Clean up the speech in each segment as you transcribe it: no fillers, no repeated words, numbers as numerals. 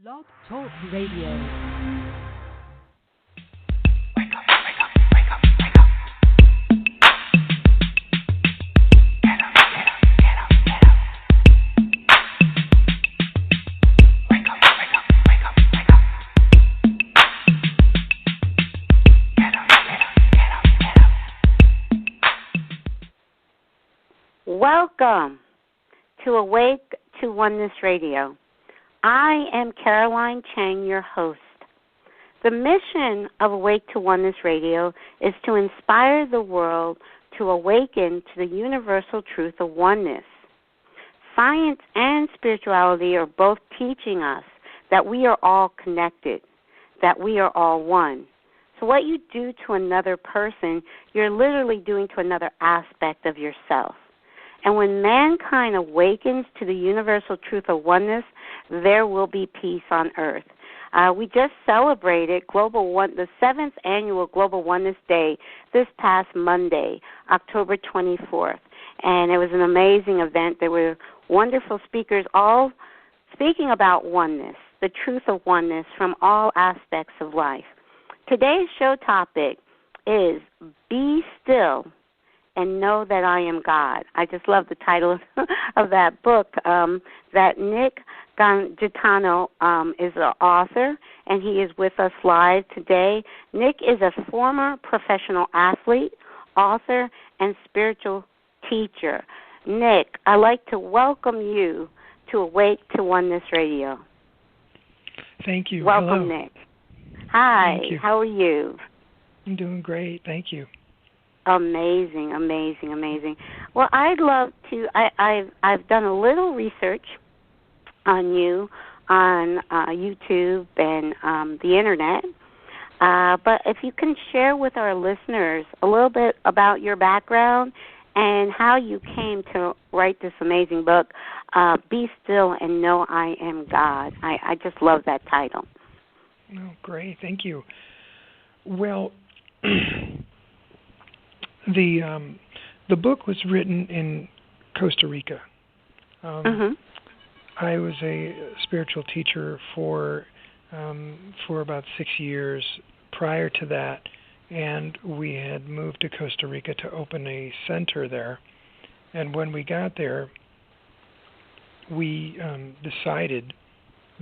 Blog Talk Radio. Welcome to Awake to Oneness Radio. I am Caroline Chang, your host. The mission of Awake to Oneness Radio is to inspire the world to awaken to the universal truth of oneness. Science and spirituality are both teaching us that we are all connected, that we are all one. So what you do to another person, you're literally doing to another aspect of yourself. And when mankind awakens to the universal truth of oneness, there will be peace on earth. We just celebrated the 7th annual Global Oneness Day this past Monday, October 24th. And it was an amazing event. There were wonderful speakers all speaking about oneness, the truth of oneness from all aspects of life. Today's show topic is Be Still and Know That I Am God. I just love the title of that book. That Nick Gancitano is the author, and he is with us live today. Nick is a former professional athlete, author, and spiritual teacher. Nick, I'd like to welcome you to Awake to Oneness Radio. Thank you. Welcome, Hello. Nick. Hi, Thank you. How are you? I'm doing great. Thank you. Amazing. Well, I'd love to. I've done a little research on you on YouTube and the internet. But if you can share with our listeners a little bit about your background and how you came to write this amazing book, Be Still and Know I Am God. I just love that title. Oh, great. Thank you. Well, the book was written in Costa Rica. I was a spiritual teacher for about 6 years prior to that, and we had moved to Costa Rica to open a center there. And when we got there, we decided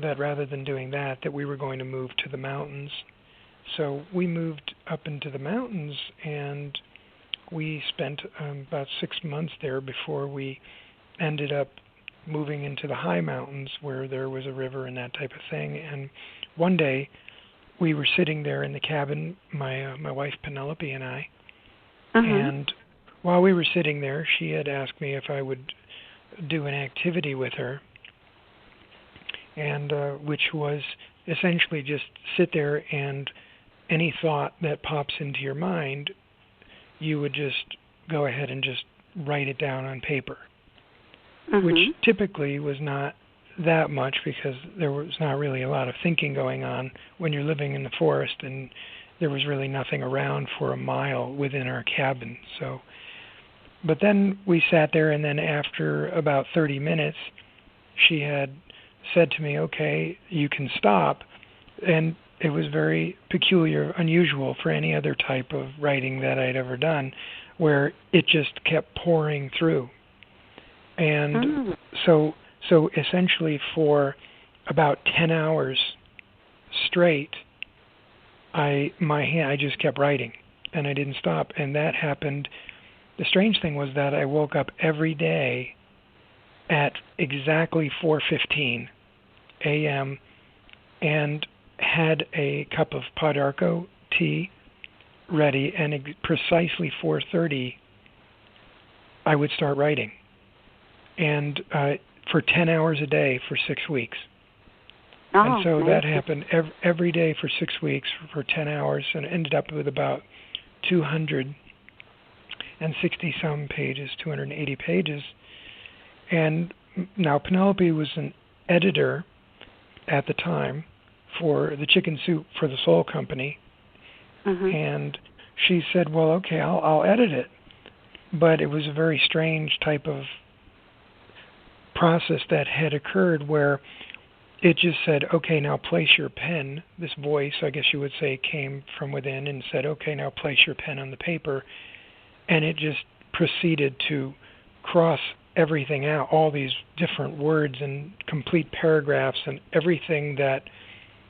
that rather than doing that we were going to move to the mountains. So we moved up into the mountains, and we spent about 6 months there before we ended up moving into the high mountains where there was a river and that type of thing. And one day we were sitting there in the cabin, my wife Penelope and I, and while we were sitting there, she had asked me if I would do an activity with her, and which was essentially just sit there, and any thought that pops into your mind, you would just go ahead and just write it down on paper, which typically was not that much because there was not really a lot of thinking going on when you're living in the forest, and there was really nothing around for a mile within our cabin. So, but then we sat there, and then after about 30 minutes, she had said to me, okay, you can stop. And it was very peculiar, unusual for any other type of writing that I'd ever done, where it just kept pouring through. And so essentially for about 10 hours straight, I just kept writing, and I didn't stop. And that happened. The strange thing was that I woke up every day at exactly 4:15 a.m. and had a cup of Pod Arco tea ready, and precisely 4:30 I would start writing, and for 10 hours a day for 6 weeks. And so that happened every day for 6 weeks for 10 hours, and ended up with about 260-some pages, 280 pages. And now Penelope was an editor at the time for the Chicken Soup for the Soul Company, and she said, well, okay, I'll edit it. But it was a very strange type of process that had occurred where it just said, okay, now place your pen. This voice, I guess you would say, came from within and said, okay, now place your pen on the paper. And it just proceeded to cross everything out, all these different words and complete paragraphs and everything that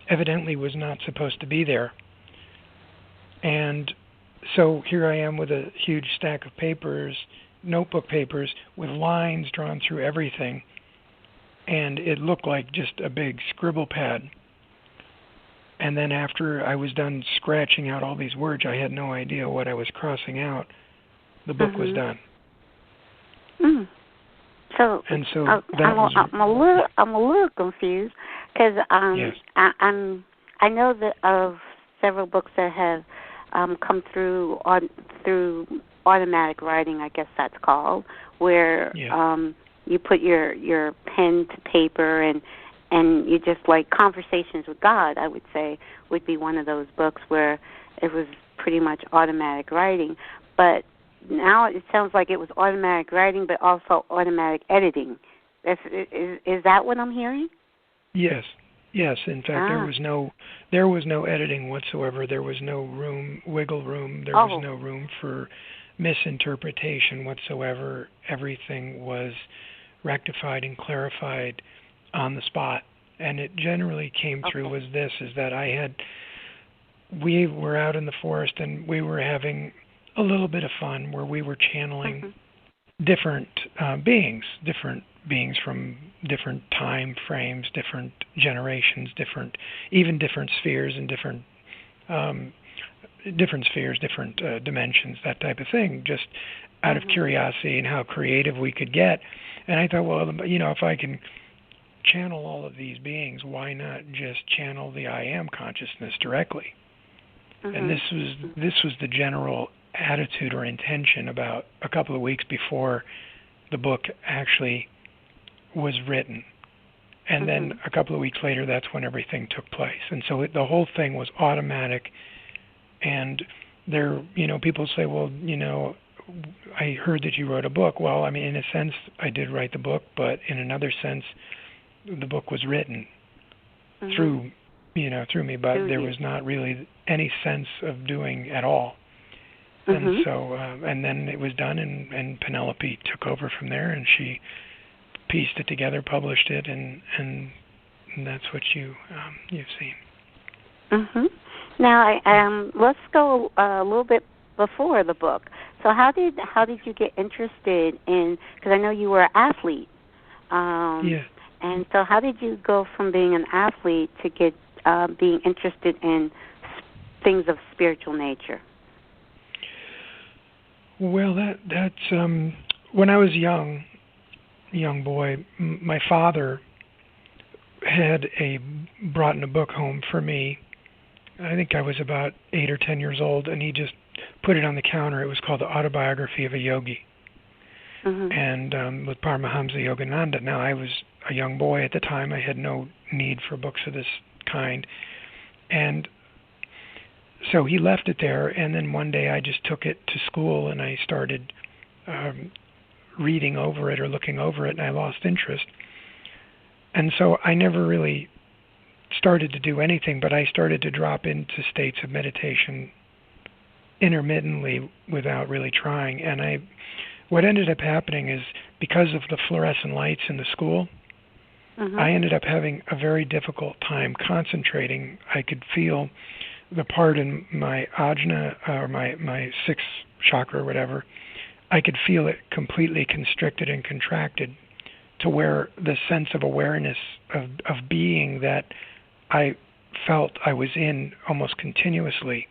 evidently was not supposed to be there. And so here I am with a huge stack of papers, notebook papers, with lines drawn through everything. And it looked like just a big scribble pad. And then after I was done scratching out all these words, I had no idea what I was crossing out. The book was done. Mm. So I'm a little confused because yes. I know that of several books that have come through automatic writing, I guess that's called, where you put your pen to paper and you just like Conversations with God, I would say, would be one of those books where it was pretty much automatic writing. But now it sounds like it was automatic writing, but also automatic editing. Is that what I'm hearing? Yes. In fact, there was no editing whatsoever. There was no wiggle room. There was no room for misinterpretation whatsoever. Everything was rectified and clarified on the spot. And it generally came through was this: is that we were out in the forest and we were having a little bit of fun where we were channeling different beings from different time frames, different generations, different spheres and different dimensions, that type of thing, just out of curiosity and how creative we could get. And I thought, well, if I can channel all of these beings, why not just channel the I Am consciousness directly? And this was the general attitude or intention about a couple of weeks before the book actually was written. And then a couple of weeks later, that's when everything took place. And so the whole thing was automatic. And there, people say, well, I heard that you wrote a book. Well, I mean, in a sense, I did write the book, but in another sense, the book was written through me, but there was not really any sense of doing at all. And so, and then it was done, and Penelope took over from there, and she pieced it together, published it, and that's what you've seen. Now, let's go a little bit before the book. So, how did you get interested in? Because I know you were an athlete. And so, how did you go from being an athlete to get being interested in things of spiritual nature? Well, that's when I was a young boy, my father had brought in a book home for me. I think I was about 8 or 10 years old, and he just put it on the counter. It was called The Autobiography of a Yogi, and with Paramahamsa Yogananda. Now, I was a young boy at the time. I had no need for books of this kind, and so he left it there, and then one day I just took it to school and I started reading over it or looking over it, and I lost interest. And so I never really started to do anything, but I started to drop into states of meditation intermittently without really trying. And what ended up happening is, because of the fluorescent lights in the school, I ended up having a very difficult time concentrating. I could feel the part in my ajna, or my sixth chakra or whatever, I could feel it completely constricted and contracted, to where the sense of awareness of being that I felt I was in almost continuously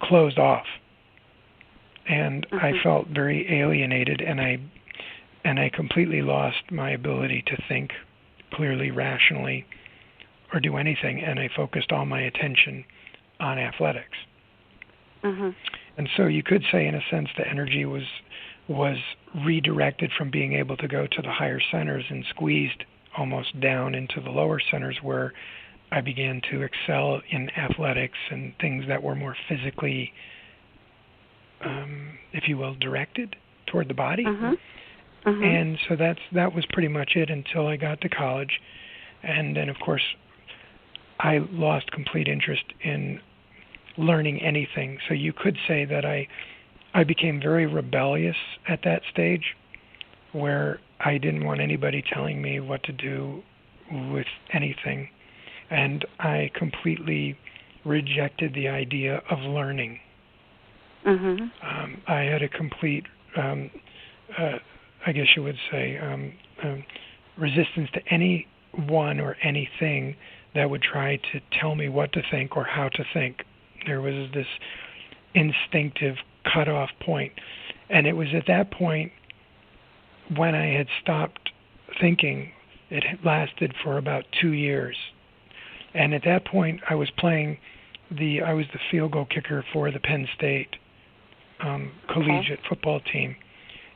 closed off. And I felt very alienated, and I completely lost my ability to think clearly, rationally, or do anything, and I focused all my attention on athletics. And so you could say, in a sense, the energy was redirected from being able to go to the higher centers and squeezed almost down into the lower centers, where I began to excel in athletics and things that were more physically, if you will, directed toward the body. And so that was pretty much it until I got to college. And then, of course, I lost complete interest in learning anything. So you could say that I became very rebellious at that stage, where I didn't want anybody telling me what to do with anything. And I completely rejected the idea of learning. I had a complete, I guess you would say, resistance to anyone or anything that would try to tell me what to think or how to think. There was this instinctive cutoff point. And it was at that point when I had stopped thinking. It had lasted for about 2 years. And at that point, I was I was the field goal kicker for the Penn State collegiate football team.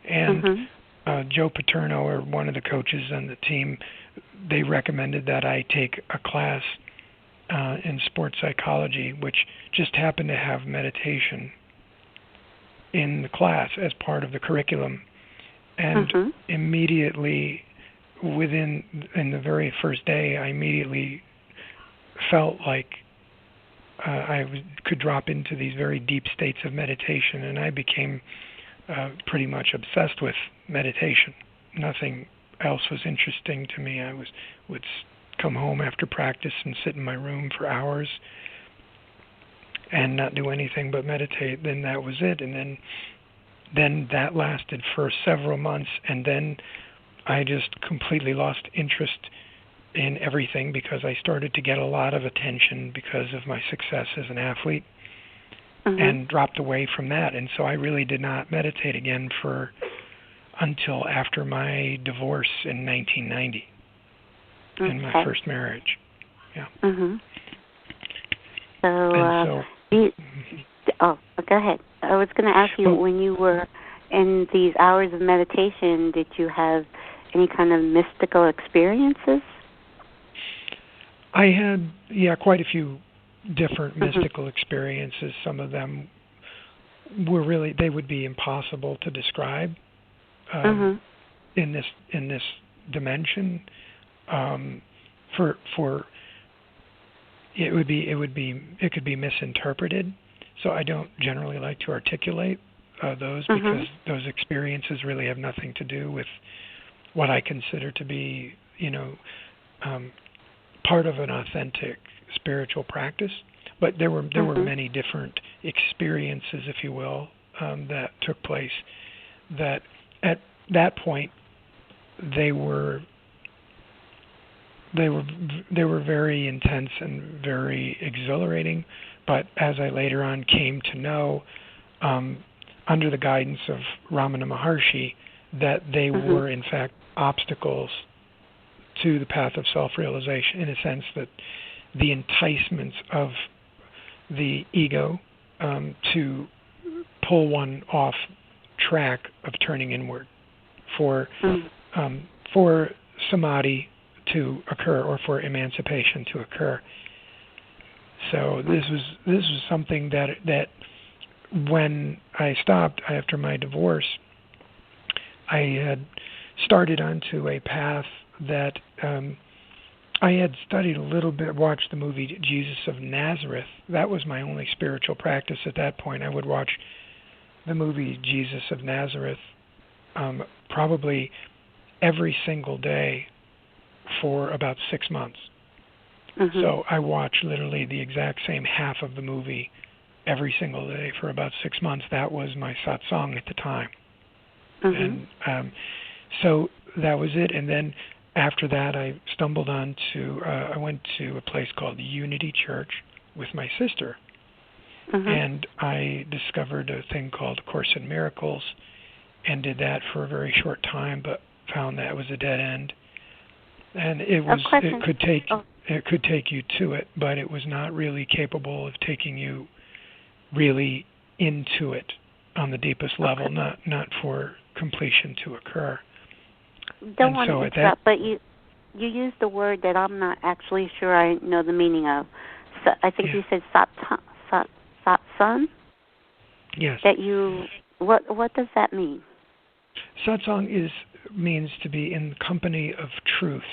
And Joe Paterno, or one of the coaches on the team, they recommended that I take a class in sports psychology, which just happened to have meditation in the class as part of the curriculum. And immediately, in the very first day, I immediately felt like I could drop into these very deep states of meditation, and I became pretty much obsessed with meditation. Nothing else was interesting to me. I would come home after practice and sit in my room for hours and not do anything but meditate. Then that was it, and then that lasted for several months, and then I just completely lost interest in everything because I started to get a lot of attention because of my success as an athlete, and dropped away from that. And so I really did not meditate again until after my divorce in 1990, in my first marriage. Yeah. So go ahead. I was going to ask you, when you were in these hours of meditation, did you have any kind of mystical experiences? I had, quite a few different mystical experiences. Some of them were they would be impossible to describe in this dimension. It could be misinterpreted. So I don't generally like to articulate those because those experiences really have nothing to do with what I consider to be, part of an authentic spiritual practice. But there were many different experiences, if you will, that took place. That at that point they were very intense and very exhilarating. But as I later on came to know, under the guidance of Ramana Maharshi, that they were in fact obstacles to the path of self-realization, in a sense that the enticements of the ego to pull one off track of turning inward for samadhi to occur or for emancipation to occur. So this was something that when I stopped after my divorce, I had started onto a path that I had studied a little bit, watched the movie Jesus of Nazareth. That was my only spiritual practice at that point. I would watch the movie Jesus of Nazareth probably every single day for about 6 months. So I watched literally the exact same half of the movie every single day for about 6 months. That was my satsang at the time. And so that was it. And then after that, I stumbled onto, I went to a place called the Unity Church with my sister. And I discovered a thing called A Course in Miracles and did that for a very short time, but found that was a dead end. And it could take you to it, but it was not really capable of taking you really into it on the deepest level, not for completion to occur. Don't want to interrupt, but you used the word that I'm not actually sure I know the meaning of. So I think you said satsang. Yes. What does that mean? Satsang means to be in the company of truth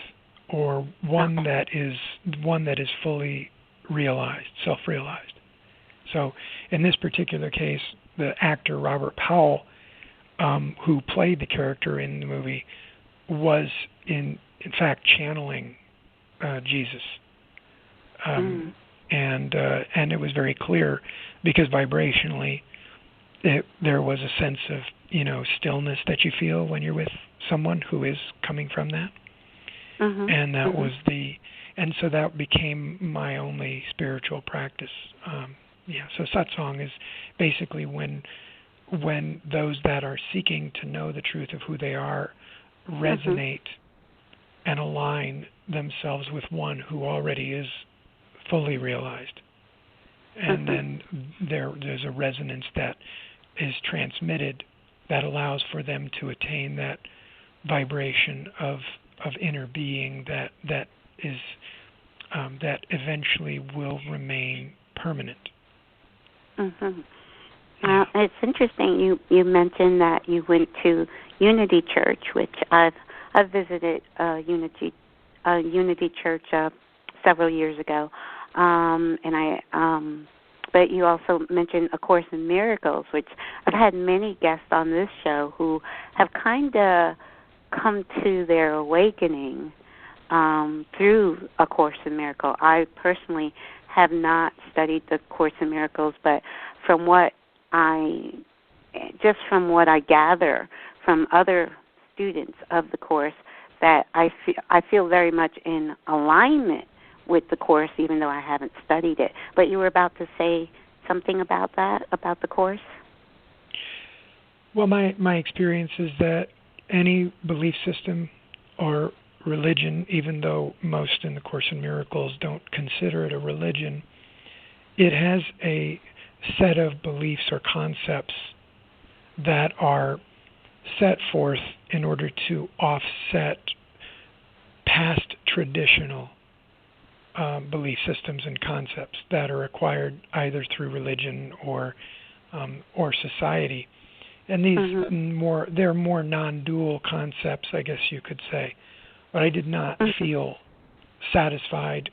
or one that is fully realized, self-realized. So in this particular case, the actor Robert Powell, who played the character in the movie, was in fact channeling Jesus, and it was very clear because vibrationally, there was a sense of stillness that you feel when you're with someone who is coming from that, and that was so that became my only spiritual practice. So satsang is basically when those that are seeking to know the truth of who they are resonate and align themselves with one who already is fully realized. And then there's a resonance that is transmitted that allows for them to attain that vibration of inner being that is that eventually will remain permanent. It's interesting. You mentioned that you went to Unity Church, which I've visited Unity Church several years ago, but you also mentioned A Course in Miracles, which I've had many guests on this show who have kind of come to their awakening through A Course in Miracles. I personally have not studied the Course in Miracles, but from what I gather from other students of the Course, that I feel very much in alignment with the Course, even though I haven't studied it. But you were about to say something about that, about the Course? Well, my experience is that any belief system or religion, even though most in the Course in Miracles don't consider it a religion, it has a set of beliefs or concepts that are set forth in order to offset past traditional belief systems and concepts that are acquired either through religion or society. And these they're more non-dual concepts, I guess you could say. But I did not feel satisfied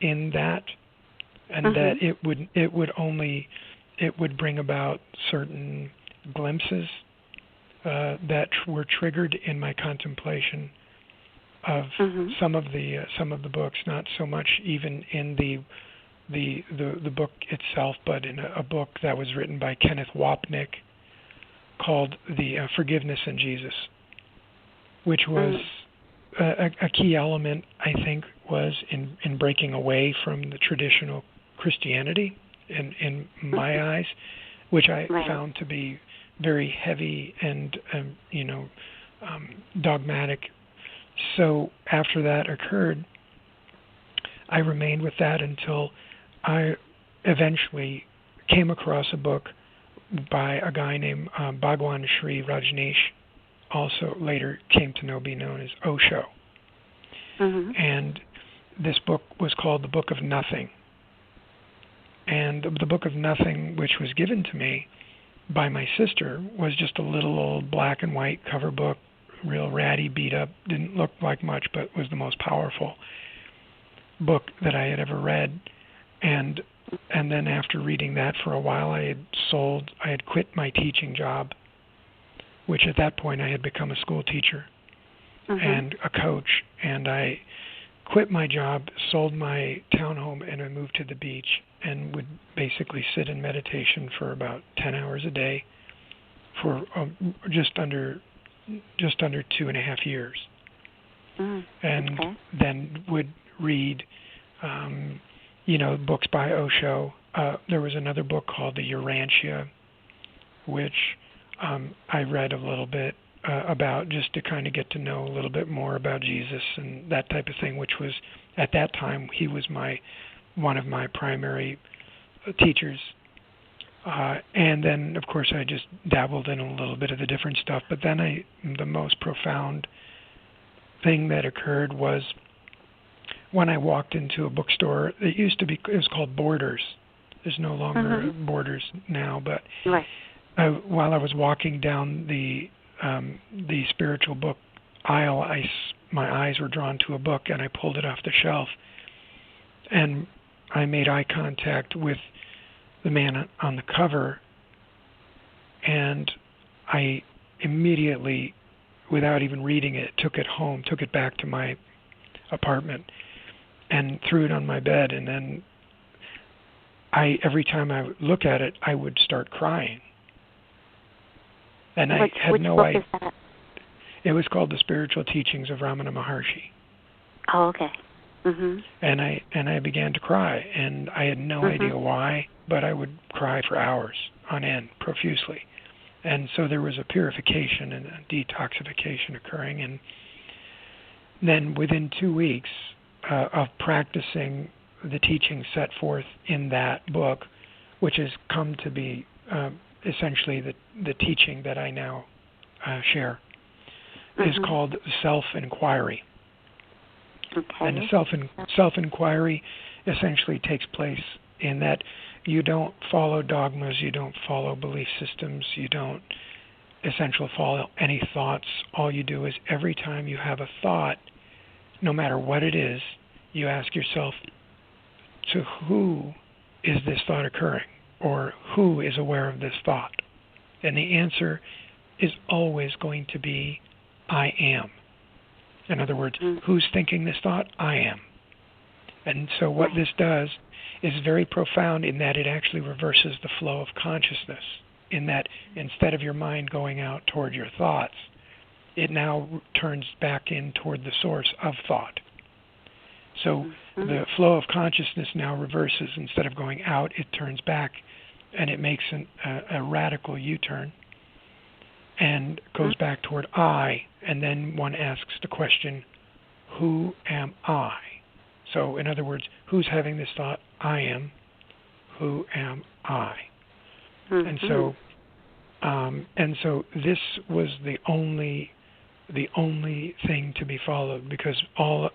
in that, and that it would bring about certain glimpses that were triggered in my contemplation of some of the books, not so much even in the book itself, but in a book that was written by Kenneth Wapnick called The Forgiveness in Jesus, which was a key element, I think, was in breaking away from the traditional Christianity in my eyes, which I found to be very heavy and dogmatic. So after that occurred, I remained with that until I eventually came across a book by a guy named Bhagwan Sri Rajneesh, also later came to be known as Osho. And this book was called The Book of Nothing. And the Book of Nothing, which was given to me by my sister, was just a little old black and white cover book, real ratty, beat up, didn't look like much, but was the most powerful book that I had ever read. And then after reading that for a while, I had quit my teaching job, which at that point I had become a school teacher and a coach, and I quit my job, sold my townhome, and I moved to the beach and would basically sit in meditation for about 10 hours a day for just under 2.5 years. And then would read books by Osho. There was another book called The Urantia, which I read a little bit about, just to kind of get to know a little bit more about Jesus and that type of thing, which was, at that time, he was one of my primary teachers. And then, of course, I just dabbled in a little bit of the different stuff. But then the most profound thing that occurred was when I walked into a bookstore. It was called Borders. There's no longer Borders now, but while I was walking down the spiritual book aisle, I my eyes were drawn to a book, and I pulled it off the shelf, and I made eye contact with the man on the cover, and I immediately, without even reading it, took it back to my apartment and threw it on my bed, and then every time I would look at it, I would start crying. And I had no idea. Which book is that? It was called The Spiritual Teachings of Ramana Maharshi. Oh, okay. Mm-hmm. And I began to cry, and I had no idea why, but I would cry for hours on end, profusely. And so there was a purification and a detoxification occurring, and then within 2 weeks of practicing the teachings set forth in that book, which has come to be essentially the teaching that I now share, is called self-inquiry. Okay. And the self-inquiry essentially takes place in that you don't follow dogmas, you don't follow belief systems, you don't essentially follow any thoughts. All you do is every time you have a thought, no matter what it is, you ask yourself, to who is this thought occurring? Or who is aware of this thought? And the answer is always going to be, I am. In other words, who's thinking this thought? I am. And so what this does is very profound in that it actually reverses the flow of consciousness, in that instead of your mind going out toward your thoughts, it now turns back in toward the source of thought. So the flow of consciousness now reverses. Instead of going out, it turns back, and it makes a radical U-turn and goes back toward I, and then one asks the question, who am I? So in other words, who's having this thought? I am. Who am I? And so this was the only thing to be followed, because all,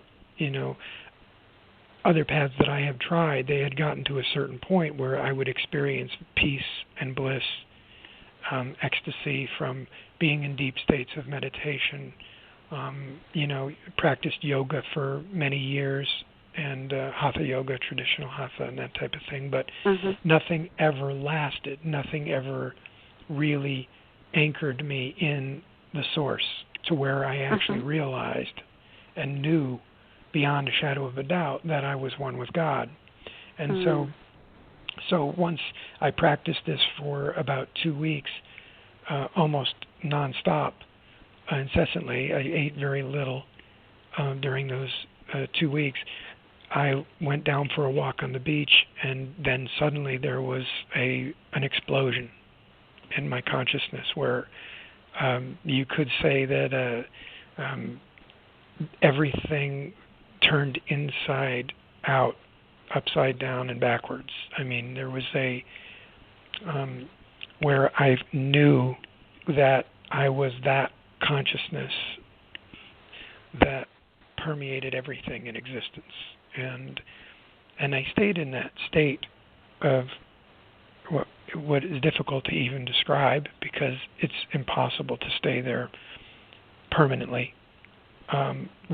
other paths that I have tried, they had gotten to a certain point where I would experience peace and bliss, ecstasy from being in deep states of meditation. Practiced yoga for many years, and hatha yoga, traditional hatha, and that type of thing, but nothing ever lasted. Nothing ever really anchored me in the source to where I actually realized and knew beyond a shadow of a doubt that I was one with God. And so once I practiced this for about 2 weeks, almost nonstop, incessantly, I ate very little during those 2 weeks. I went down for a walk on the beach, and then suddenly there was an explosion in my consciousness where you could say that everything turned inside out, upside down and backwards. I mean, there was where I knew that I was that consciousness that permeated everything in existence. And I stayed in that state of what is difficult to even describe, because it's impossible to stay there permanently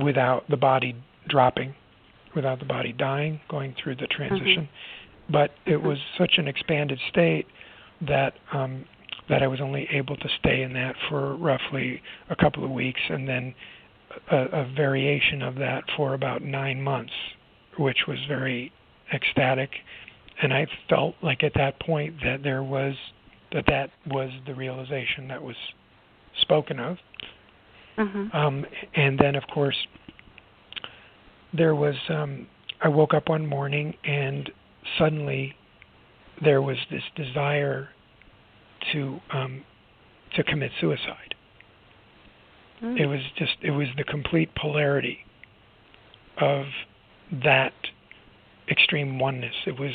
without the body dropping, without the body dying, going through the transition. But it was such an expanded state that I was only able to stay in that for roughly a couple of weeks, and then a variation of that for about 9 months, which was very ecstatic. And I felt like at that point that that was the realization that was spoken of. And then, of course, there was, I woke up one morning and suddenly there was this desire to commit suicide. It was the complete polarity of that extreme oneness. It was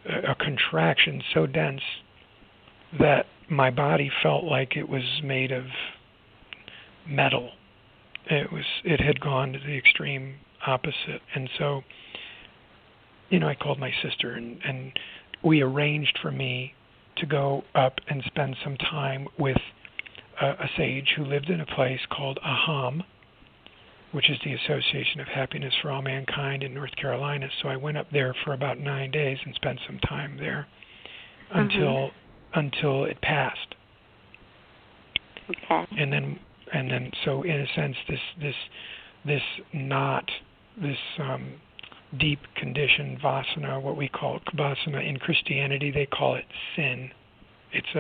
a contraction so dense that my body felt like it was made of metal. It had gone to the extreme opposite. And so, I called my sister, and we arranged for me to go up and spend some time with a sage who lived in a place called Aham, which is the Association of Happiness for All Mankind in North Carolina. So I went up there for about 9 days and spent some time there until it passed. Okay. And then so in a sense this deep condition vasana, what we call vasana in Christianity, they call it sin. It's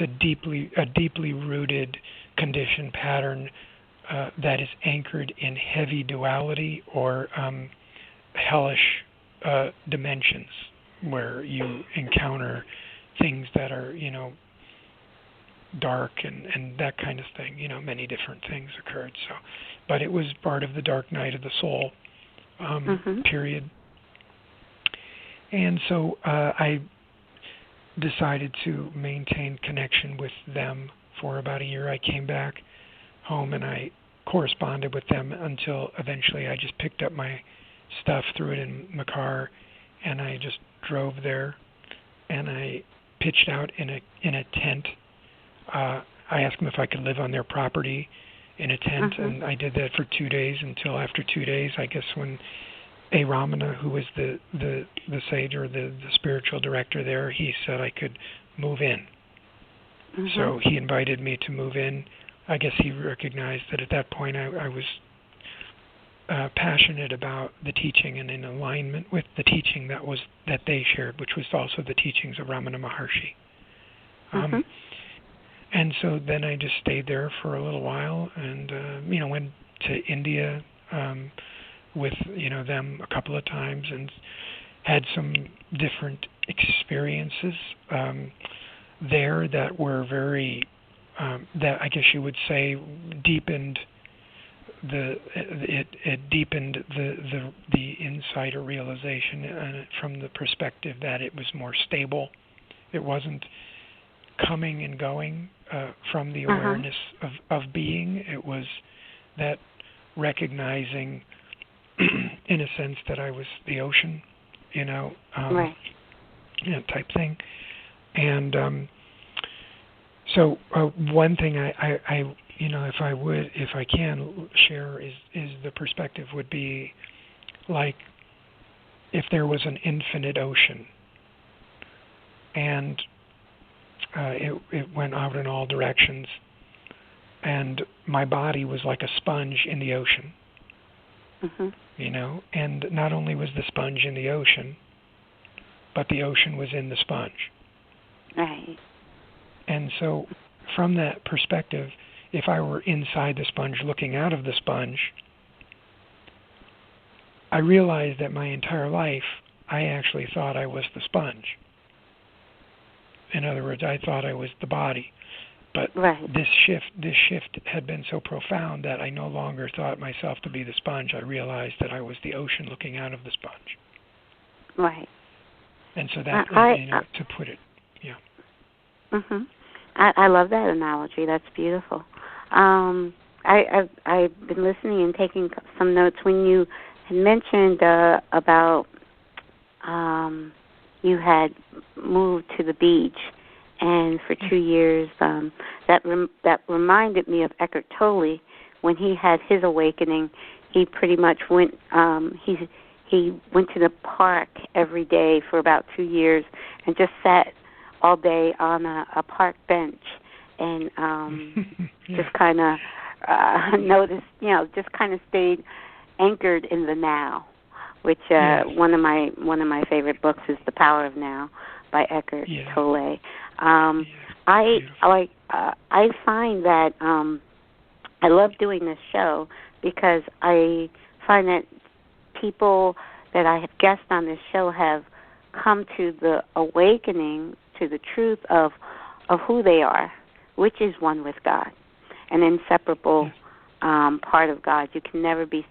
a deeply rooted condition pattern that is anchored in heavy duality or hellish dimensions, where you encounter things that are, dark and that kind of thing. Many different things occurred. So, but it was part of the dark night of the soul period. And so I decided to maintain connection with them for about a year. I came back home and I corresponded with them until eventually I just picked up my stuff, threw it in my car, and I just drove there, and I pitched out in a tent. I asked them if I could live on their property in a tent, and I did that for 2 days until after 2 days, I guess, when A. Ramana, who was the sage or the spiritual director there, he said I could move in. So he invited me to move in. I guess he recognized that at that point I was passionate about the teaching and in alignment with the teaching that they shared, which was also the teachings of Ramana Maharshi. And so then I just stayed there for a little while and, went to India with, them a couple of times and had some different experiences there that were very, that I guess you would say deepened it deepened the insight or realization from the perspective that it was more stable. It wasn't coming and going from the awareness of being. It was that recognizing, in a sense, that I was the ocean, type thing. And so one thing I if I can share is the perspective would be like if there was an infinite ocean and it went out in all directions, and my body was like a sponge in the ocean, and not only was the sponge in the ocean, but the ocean was in the sponge. Right. And so from that perspective, if I were inside the sponge looking out of the sponge, I realized that my entire life I actually thought I was the sponge. In other words, I thought I was the body. But this shift had been so profound that I no longer thought myself to be the sponge. I realized that I was the ocean looking out of the sponge. Right. And so that, to put it, I love that analogy. That's beautiful. I've been listening and taking some notes when you had mentioned about you had moved to the beach, and for 2 years, that reminded me of Eckhart Tolle when he had his awakening. He pretty much went. He went to the park every day for about 2 years and just sat all day on a park bench and just kind of noticed, just kind of stayed anchored in the now, which one of my favorite books is The Power of Now by Eckhart Tolle. I find that I love doing this show because I find that people that I have guessed on this show have come to the awakening to the truth of who they are, which is one with God, an inseparable part of God. You can never be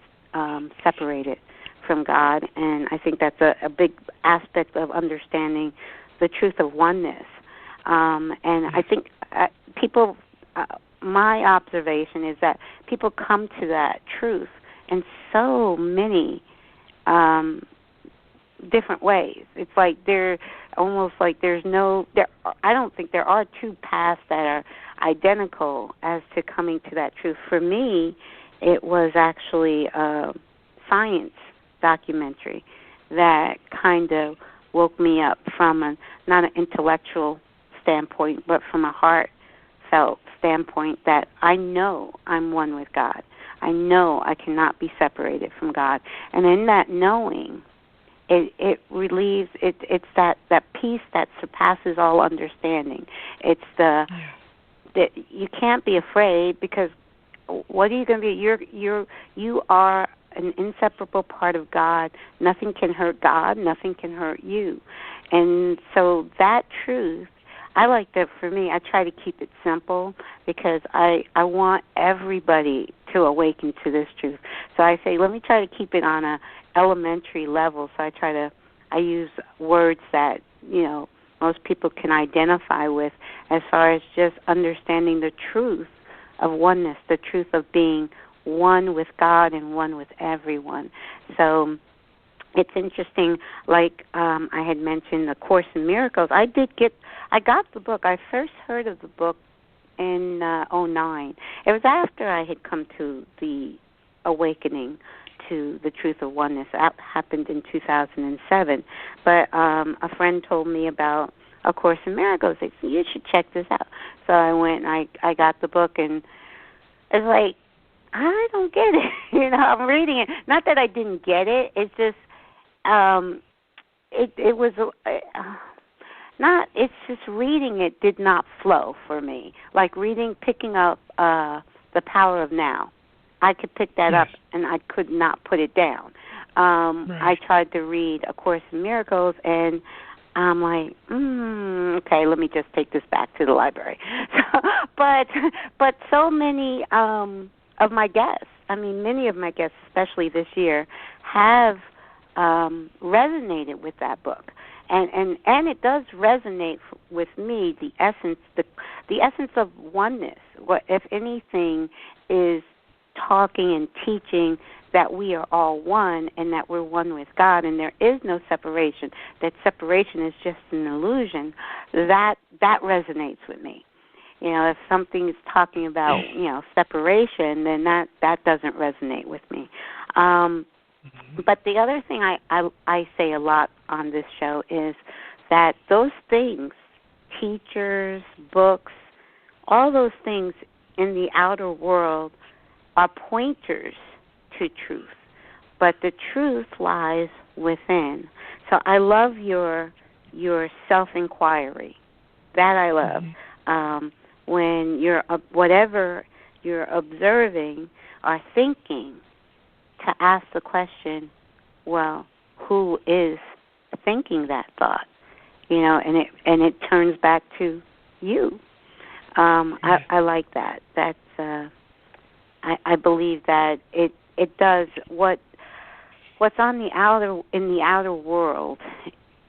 separated from God, and I think that's a big aspect of understanding the truth of oneness. And I think people, my observation is that people come to that truth in so many different ways. It's like they're almost like I don't think there are two paths that are identical as to coming to that truth. For me, it was actually a science documentary that kind of woke me up from not an intellectual standpoint, but from a heartfelt standpoint that I know I'm one with God. I know I cannot be separated from God. And in that knowing, it relieves, it's that peace that surpasses all understanding. It's that you can't be afraid, because what are you going to be? You are an inseparable part of God. Nothing can hurt God. Nothing can hurt you. And so that truth, I like that. For me, I try to keep it simple, because I want everybody to awaken to this truth. So I say, let me try to keep it on a elementary level. So I use words that, most people can identify with, as far as just understanding the truth of oneness, the truth of being one with God and one with everyone. So it's interesting, like I had mentioned, the Course in Miracles. I got the book. I first heard of the book in 2009. It was after I had come to the awakening to the truth of oneness. That happened in 2007. But a friend told me about A Course in Miracles. They said, you should check this out. So I went and I got the book, and it's like, I don't get it. I'm reading it. Not that I didn't get it. It's just, it was not. It's just reading it did not flow for me. Like picking up The Power of Now. I could pick that up, and I could not put it down. I tried to read A Course in Miracles, and I'm like, okay, let me just take this back to the library. But so many of my guests, many of my guests, especially this year, have resonated with that book, and it does resonate with me. The essence of oneness. What, if anything, is talking and teaching that we are all one, and that we're one with God, and there is no separation. That separation is just an illusion. That resonates with me. If something is talking about, separation, then that doesn't resonate with me. But the other thing I say a lot on this show is that those things, teachers, books, all those things in the outer world are pointers to truth. But the truth lies within. So I love your self-inquiry. That I love. When whatever you're observing or thinking, to ask the question, well, who is thinking that thought? And it turns back to you. I like that. That's I believe that it does what's in the outer world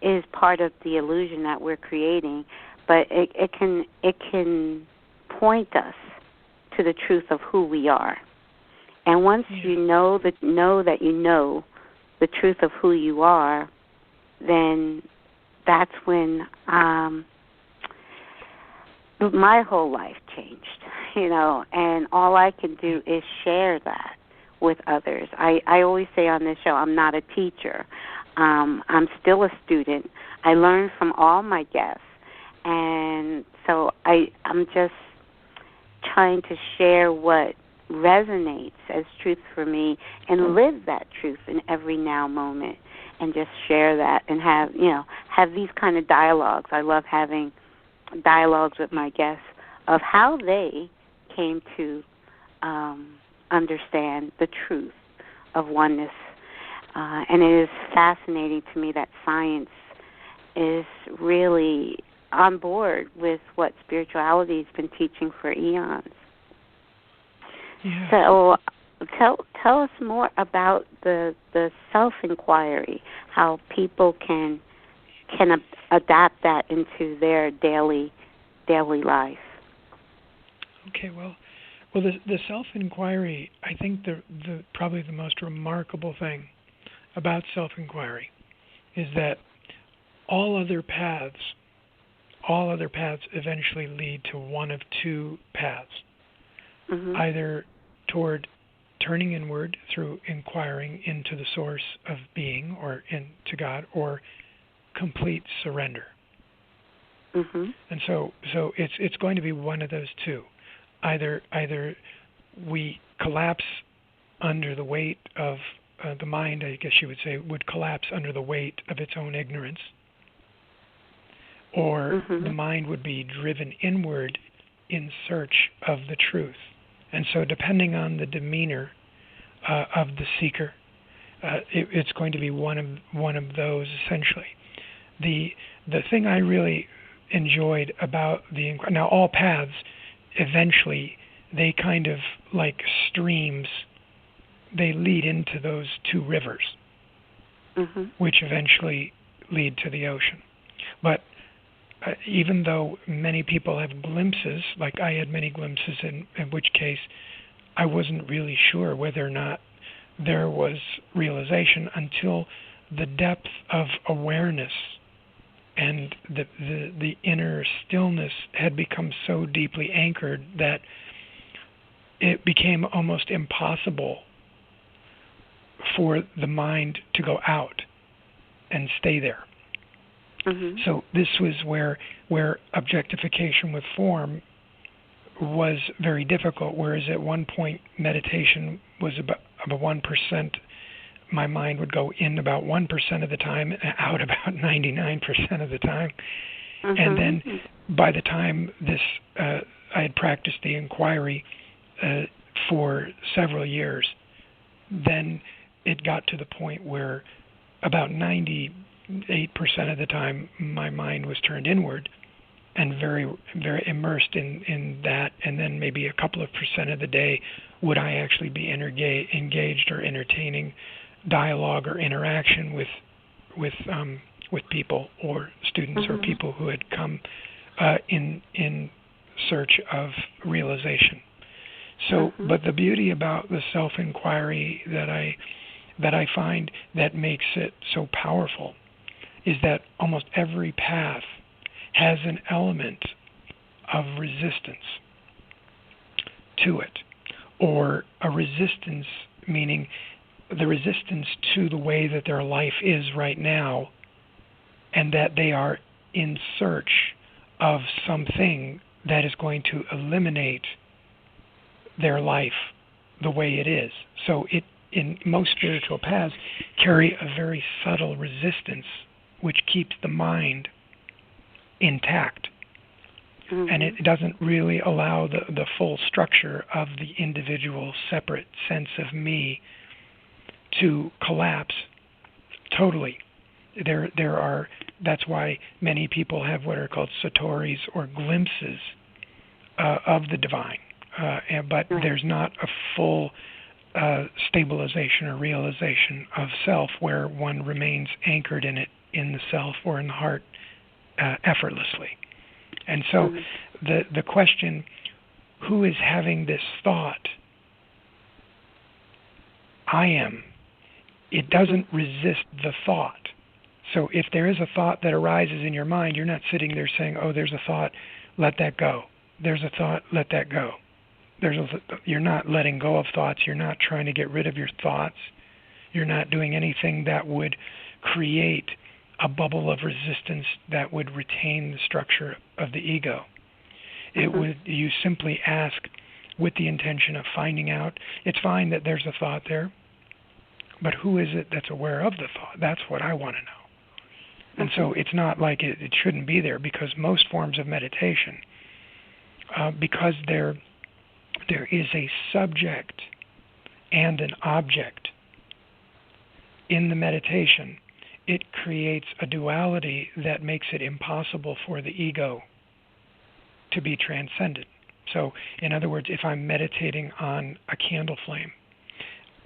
is part of the illusion that we're creating, but it can point us to the truth of who we are. And once you know that you know the truth of who you are, then that's when my whole life changed, and all I can do is share that with others. I always say on this show, I'm not a teacher. I'm still a student. I learn from all my guests, and so I'm just trying to share what resonates as truth for me and live that truth in every now moment, and just share that and have these kind of dialogues. I love having dialogues with my guests of how they came to understand the truth of oneness. And it is fascinating to me that science is really on board with what spirituality has been teaching for eons. Yeah. So tell us more about the self-inquiry, how people can adapt that into their daily life. Okay, well, the self-inquiry, I think the probably the most remarkable thing about self-inquiry is that all other paths eventually lead to one of two paths, either toward turning inward through inquiring into the source of being or into God, or complete surrender. Mm-hmm. And so it's going to be one of those two. Either we collapse under the weight of the mind, I guess you would say, would collapse under the weight of its own ignorance, or the mind would be driven inward in search of the truth. And so depending on the demeanor of the seeker, it's going to be one of those essentially. The thing I really enjoyed about now all paths eventually, they kind of like streams, they lead into those two rivers, which eventually lead to the ocean. But even though many people have glimpses, like I had many glimpses, in which case I wasn't really sure whether or not there was realization until the depth of awareness and the inner stillness had become so deeply anchored that it became almost impossible for the mind to go out and stay there. So this was where objectification with form was very difficult, whereas at one point meditation was about 1%. My mind would go in about 1% of the time, out about 99% of the time. And then by the time I had practiced the inquiry for several years, then it got to the point where about 98% of the time my mind was turned inward and very, very immersed in that, and then maybe a couple of percent of the day would I actually be engaged or entertaining dialogue or interaction with people or students or people who had come in search of realization. So, but the beauty about the self-inquiry that I find that makes it so powerful is that almost every path has an element of resistance to it, or a resistance meaning the resistance to the way that their life is right now, and that they are in search of something that is going to eliminate their life the way it is. So in most spiritual paths carry a very subtle resistance which keeps the mind intact. And it doesn't really allow the full structure of the individual separate sense of me to collapse totally. That's why many people have what are called satoris, or glimpses of the divine. But there's not a full stabilization or realization of self where one remains anchored in it, in the self or in the heart, effortlessly. And so the question, who is having this thought? I am. It doesn't resist the thought. So if there is a thought that arises in your mind, you're not sitting there saying, oh, there's a thought, let that go. There's a thought, let that go. You're not letting go of thoughts. You're not trying to get rid of your thoughts. You're not doing anything that would create a bubble of resistance that would retain the structure of the ego. You simply ask with the intention of finding out. It's fine that there's a thought there, but who is it that's aware of the thought? That's what I want to know. And so it's not like it shouldn't be there, because most forms of meditation, because there is a subject and an object in the meditation, it creates a duality that makes it impossible for the ego to be transcended. So, in other words, if I'm meditating on a candle flame,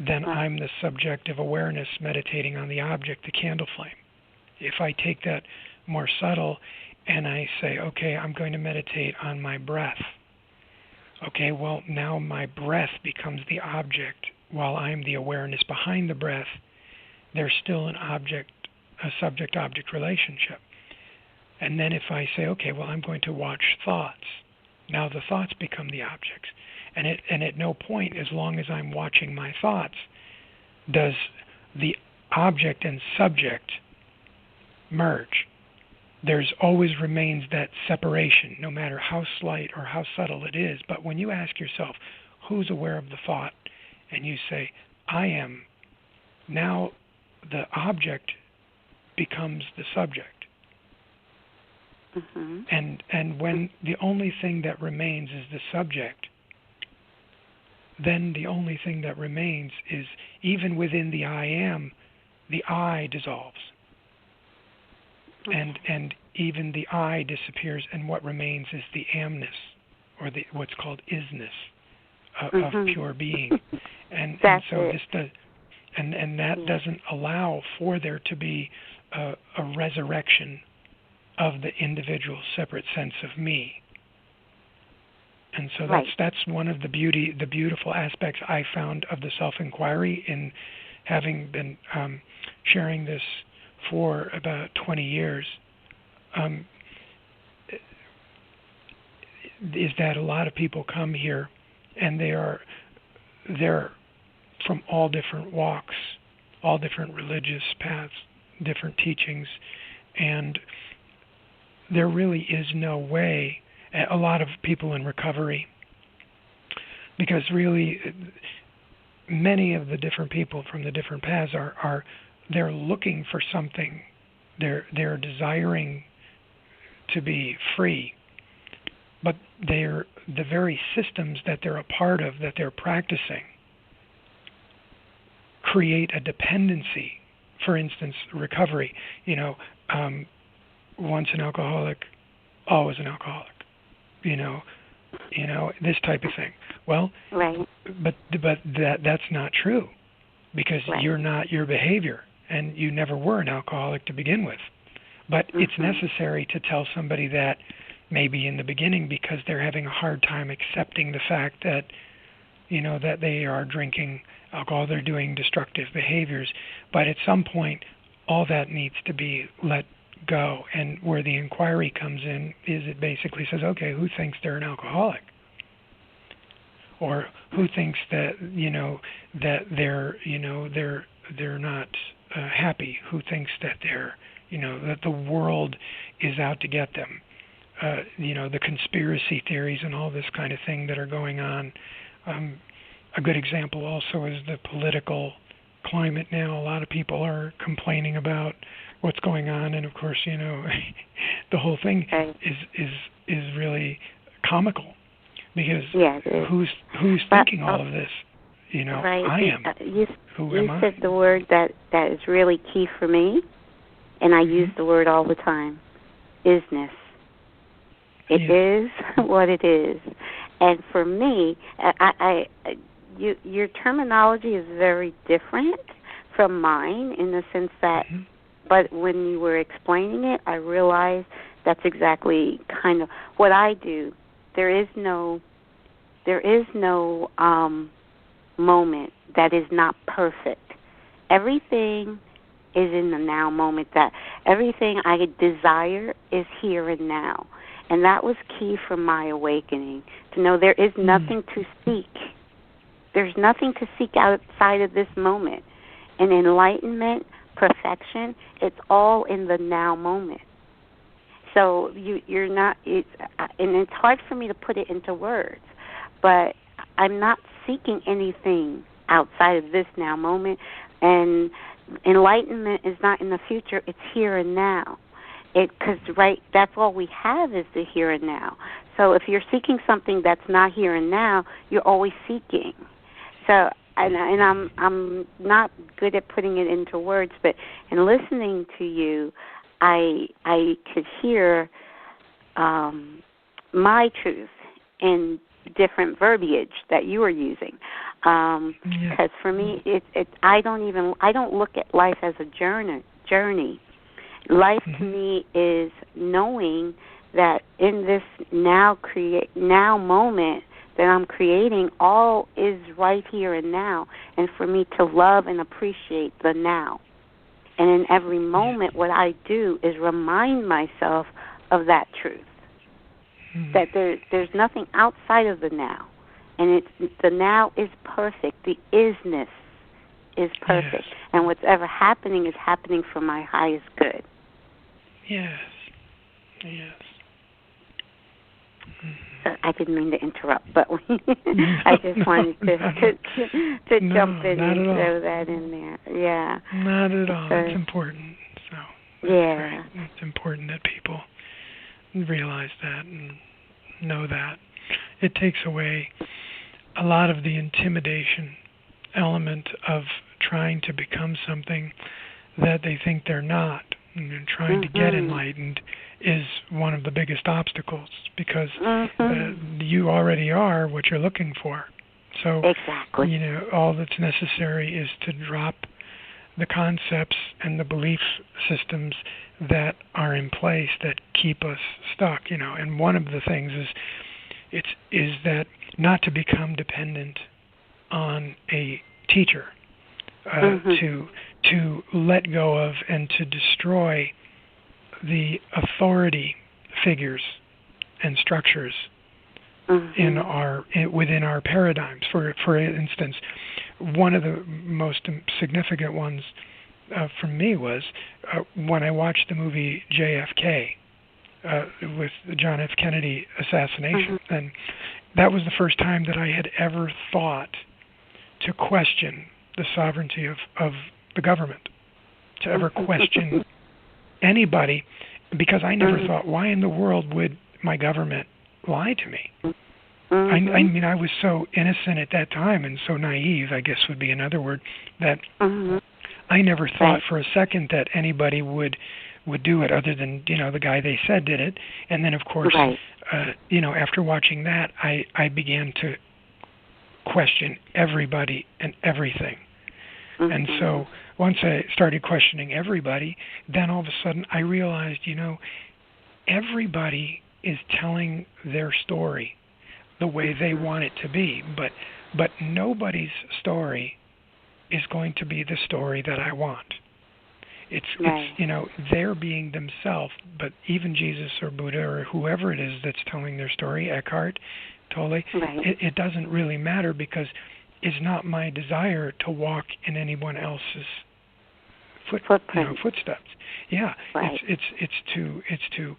then I'm the subject of awareness meditating on the object, the candle flame. If I take that more subtle and I say, okay, I'm going to meditate on my breath. Okay, well, now my breath becomes the object while I'm the awareness behind the breath. There's still a subject-object relationship. And then if I say, okay, well, I'm going to watch thoughts. Now the thoughts become the objects. And at no point, as long as I'm watching my thoughts, does the object and subject merge. There's always remains that separation, no matter how slight or how subtle it is. But when you ask yourself, who's aware of the thought, and you say, I am, now the object becomes the subject. Mm-hmm. And when the only thing that remains is the subject, then the only thing that remains is, even within the I am, the I dissolves. And even the I disappears, and what remains is the amness, or the what's called isness of pure being. And so this does, and that doesn't allow for there to be a resurrection of the individual separate sense of me. And so that's one of the beautiful aspects I found of the self-inquiry, in having been sharing this for about 20 years, is that a lot of people come here and they're from all different walks, all different religious paths, different teachings, and there really is no way. A lot of people in recovery, because really many of the different people from the different paths are they're looking for something. They're desiring to be free, but they're the very systems that they're a part of, that they're practicing, create a dependency. For instance, recovery. Once an alcoholic, always an alcoholic. This type of thing. Well, but that's not true, because you're not your behavior, and you never were an alcoholic to begin with. But it's necessary to tell somebody that maybe in the beginning, because they're having a hard time accepting the fact that, that they are drinking alcohol, they're doing destructive behaviors. But at some point, all that needs to be let go. And where the inquiry comes in is it basically says, okay, who thinks they're an alcoholic? Or who thinks that, that they're not happy? Who thinks that they're, that the world is out to get them? The conspiracy theories and all this kind of thing that are going on. A good example also is the political climate now. A lot of people are complaining about what's going on, and of course, the whole thing is really comical, because who's thinking all of this? I am. Who am I? You said the word that is really key for me, and I use the word all the time: isness. It is what it is, and for me, your terminology is very different from mine, in the sense that. But when you were explaining it, I realized that's exactly kind of what I do. There is no moment that is not perfect. Everything is in the now moment. That everything I desire is here and now. And that was key for my awakening, to know there is nothing to seek. There's nothing to seek outside of this moment. And enlightenment, perfection, it's all in the now moment. So you're not, and it's hard for me to put it into words, but I'm not seeking anything outside of this now moment. And enlightenment is not in the future, it's here and now. Because that's all we have is the here and now. So if you're seeking something that's not here and now, you're always seeking. So and I'm not good at putting it into words, but in listening to you, I could hear my truth in different verbiage that you were using. Because for me, I don't look at life as a journey. Life to me is knowing that in this now moment that I'm creating, all is right here and now, and for me to love and appreciate the now. And in every moment, what I do is remind myself of that truth. that there's nothing outside of the now, and the now is perfect. The isness is perfect, and whatever happening is happening for my highest good. Yes. I didn't mean to interrupt, but I just wanted to jump in and throw that in there. Yeah. Not at all. It's important. So yeah, it's important that people realize that and know that. It takes away a lot of the intimidation element of trying to become something that they think they're not. And trying to get enlightened is one of the biggest obstacles because you already are what you're looking for. So, exactly. All that's necessary is to drop the concepts and the belief systems that are in place that keep us stuck. And one of the things is that not to become dependent on a teacher. To let go of and to destroy the authority figures and structures within our paradigms. For instance, one of the most significant ones for me was when I watched the movie JFK with the John F. Kennedy assassination, and that was the first time that I had ever thought to question the sovereignty of the government, to ever question anybody, because I never thought, why in the world would my government lie to me? I mean, I was so innocent at that time and so naive, I guess would be another word, that I never thought for a second that anybody would do it other than, the guy they said did it. And then, of course, after watching that, I began to question everybody and everything. And so once I started questioning everybody, then all of a sudden I realized, everybody is telling their story the way they want it to be, but nobody's story is going to be the story that I want. It's they're being themselves, but even Jesus or Buddha or whoever it is that's telling their story, Eckhart, Tolle, it doesn't really matter because it's not my desire to walk in anyone else's footsteps. Yeah, it's to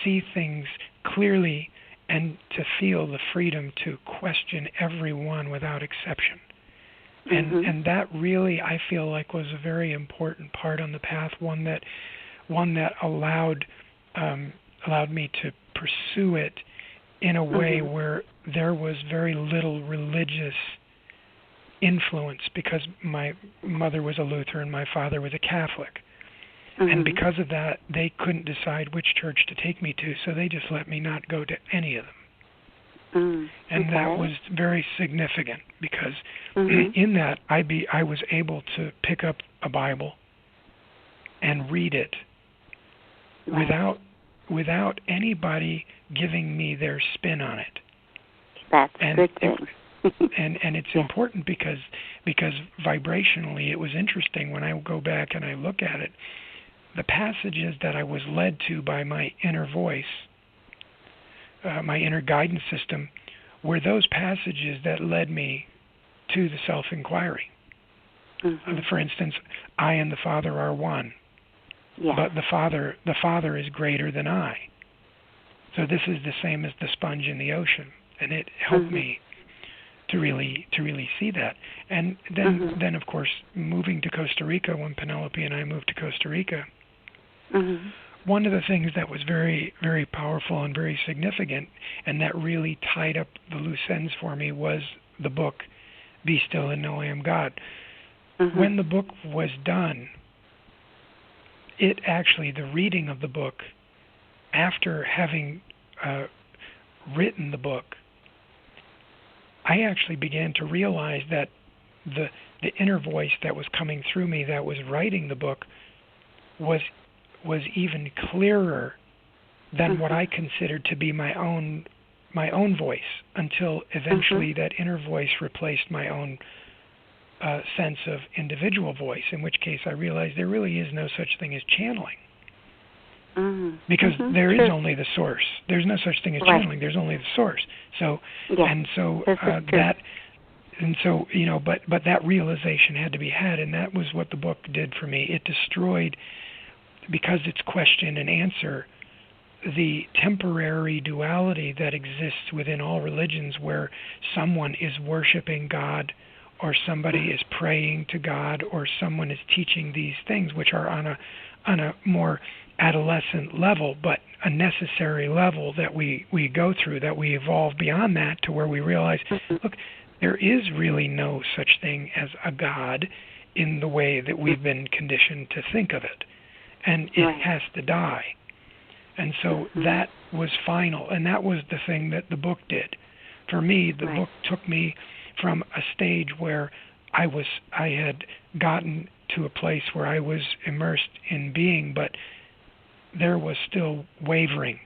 see things clearly and to feel the freedom to question everyone without exception. And that really, I feel like, was a very important part on the path. One that allowed me to pursue it in a way where there was very little religious influence, because my mother was a Lutheran, my father was a Catholic. And because of that, they couldn't decide which church to take me to, so they just let me not go to any of them. And that was very significant, because in that I was able to pick up a Bible and read it without anybody giving me their spin on it. That's a good thing. And it's important because vibrationally it was interesting when I go back and I look at it. The passages that I was led to by my inner voice, my inner guidance system, were those passages that led me to the self-inquiry. For instance, I and the Father are one, but the Father is greater than I. So this is the same as the sponge in the ocean, and it helped me to really see that. And then of course, moving to Costa Rica, when Penelope and I moved to Costa Rica, one of the things that was very, very powerful and very significant, and that really tied up the loose ends for me, was the book, Be Still and Know I Am God. When the book was done, the reading of the book, after having written the book, I actually began to realize that the inner voice that was coming through me, that was writing the book, was even clearer than what I considered to be my own voice, until eventually that inner voice replaced my own sense of individual voice, in which case I realized there really is no such thing as channeling. Because there is only the source. There's no such thing as channeling. There's only the source. So but that realization had to be had, and that was what the book did for me. It destroyed, because it's question and answer, the temporary duality that exists within all religions, where someone is worshiping God, or somebody is praying to God, or someone is teaching these things, which are on a more adolescent level, but a necessary level that we go through, that we evolve beyond that to where we realize, look, there is really no such thing as a God in the way that we've been conditioned to think of it, and it has to die. And so that was final, and that was the thing that the book did. For me, the book took me from a stage where I had gotten to a place where I was immersed in being, but there was still wavering.